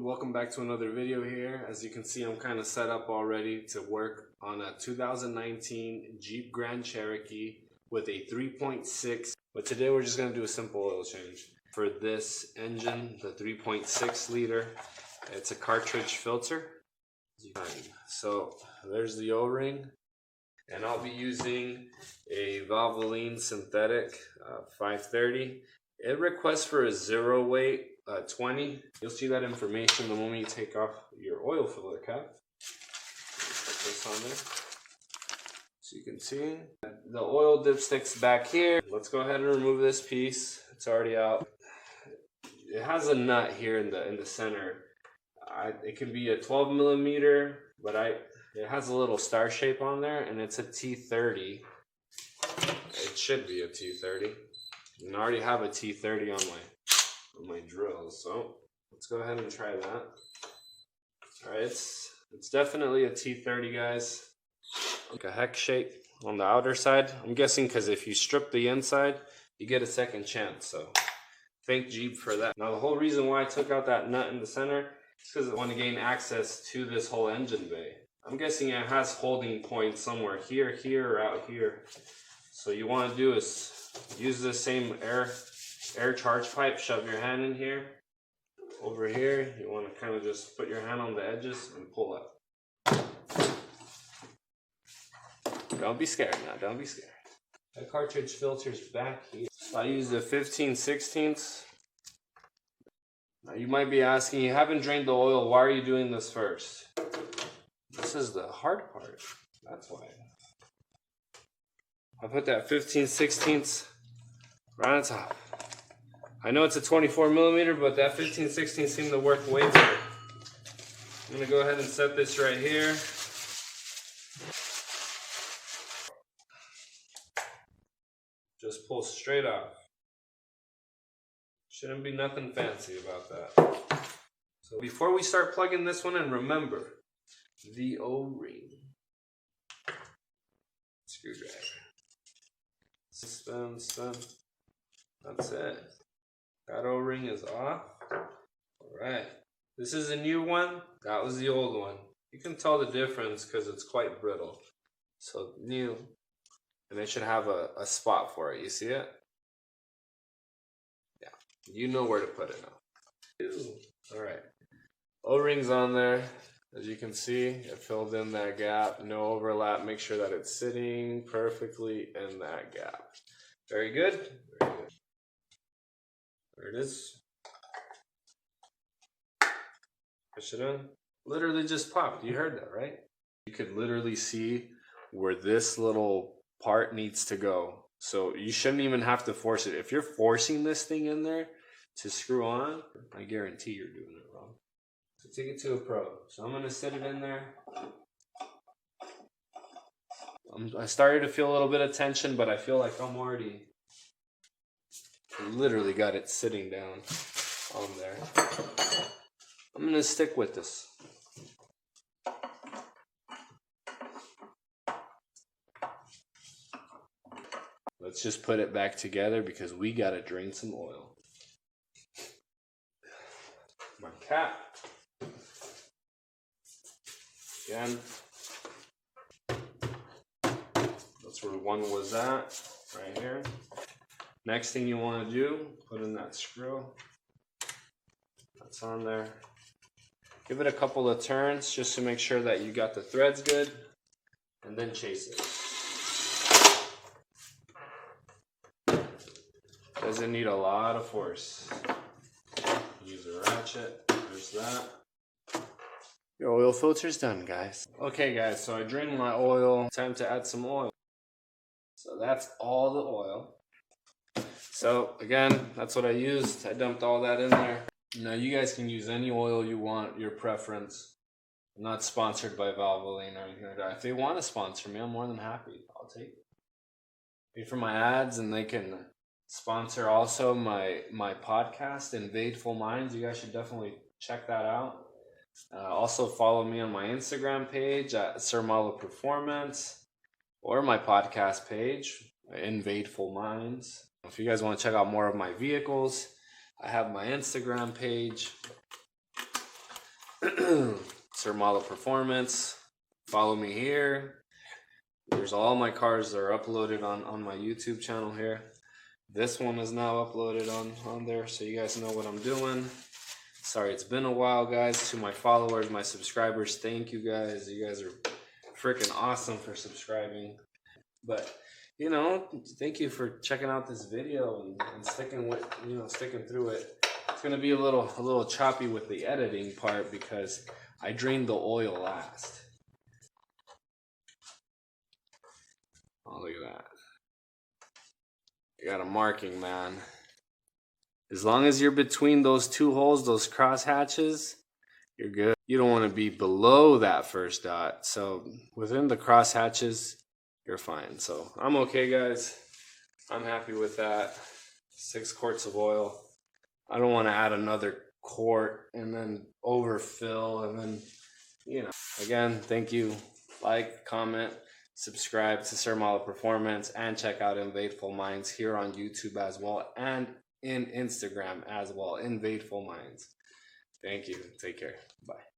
Welcome back to another video here. As you can see, I'm kind of set up already to work on a 2019 Jeep Grand Cherokee with a 3.6, but today we're just going to do a simple oil change. For this engine, the 3.6 liter, it's a cartridge filter. So there's the O-ring, and I'll be using a Valvoline synthetic 530. It requests for a zero weight 20. You'll see that information the moment you take off your oil filler cap. Put this on there so you can see the oil dipstick's back here. Let's go ahead and remove this piece. It's already out. It has a nut here in the center. It can be a 12 millimeter, but it has a little star shape on there, and it's a T30. It should be a T30. And I already have a T30 on my drill, so let's go ahead and try that. All right, it's definitely a T30, guys. Like a hex shape on the outer side. I'm guessing because if you strip the inside, you get a second chance. So thank Jeep for that. Now the whole reason why I took out that nut in the center is because I want to gain access to this whole engine bay. I'm guessing it has holding points somewhere here, or out here. So you want to do is use the same air charge pipe, shove your hand in here. Over here, you want to kind of just put your hand on the edges and pull up. Don't be scared now, don't be scared. The cartridge filter's back here. So I use the 15/16. Now you might be asking, you haven't drained the oil, why are you doing this first? This is the hard part, that's why. I put that 15/16 right on top. I know it's a 24 millimeter, but that 15/16 seemed to work way better. I'm gonna go ahead and set this right here. Just pull straight off. Shouldn't be nothing fancy about that. So before we start plugging this one in, remember the O-ring. Screwdriver. Spin. That's it. That O-ring is off. Alright. This is a new one. That was the old one. You can tell the difference because it's quite brittle. So new. And they should have a spot for it. You see it? Yeah. You know where to put it now. Alright. O-ring's on there. As you can see, it filled in that gap. No overlap. Make sure that it's sitting perfectly in that gap. Very good. Very good. There it is. Push it in. Literally just popped. You heard that, right? You could literally see where this little part needs to go. So you shouldn't even have to force it. If you're forcing this thing in there to screw on, I guarantee you're doing it wrong. So take it to a pro. So I'm going to set it in there. I started to feel a little bit of tension, but I feel like I'm already literally got it sitting down on there. I'm going to stick with this. Let's just put it back together because we got to drain some oil. My cap. Again. That's where one was at, right here. Next thing you want to do, put in that screw. That's on there. Give it a couple of turns just to make sure that you got the threads good, and then chase it. Doesn't need a lot of force. Use a ratchet. There's that. Your oil filter's done, guys. Okay, guys, so I drained my oil. Time to add some oil. So that's all the oil. So again, that's what I used. I dumped all that in there. Now you guys can use any oil you want, your preference. I'm not sponsored by Valvoline or anything like that. If they want to sponsor me, I'm more than happy. I'll take it. Pay for my ads, and they can sponsor also my podcast, Invadeful Minds. You guys should definitely check that out. Also follow me on my Instagram page at SirMaloPerformance, or my podcast page, Invadeful Minds. If you guys want to check out more of my vehicles, I have my Instagram page. SirMaloPerformance. Follow me here. There's all my cars are uploaded on my YouTube channel here. This one is now uploaded on there, so you guys know what I'm doing. Sorry, it's been a while, guys. To my followers, my subscribers, thank you guys. You guys are freaking awesome for subscribing. But you know, thank you for checking out this video and sticking with, sticking through it. It's gonna be a little choppy with the editing part because I drained the oil last. Oh, look at that. You got a marking, man. As long as you're between those two holes, those cross hatches, you're good. You don't want to be below that first dot. So within the cross hatches, you're fine. So I'm okay, guys. I'm happy with that. 6 quarts of oil. I don't want to add another quart and then overfill and then, again, thank you. Like, comment, subscribe to SirMaloPerformance, and check out Invadeful Minds here on YouTube as well, and in Instagram as well, Invadeful Minds. Thank you. Take care. Bye.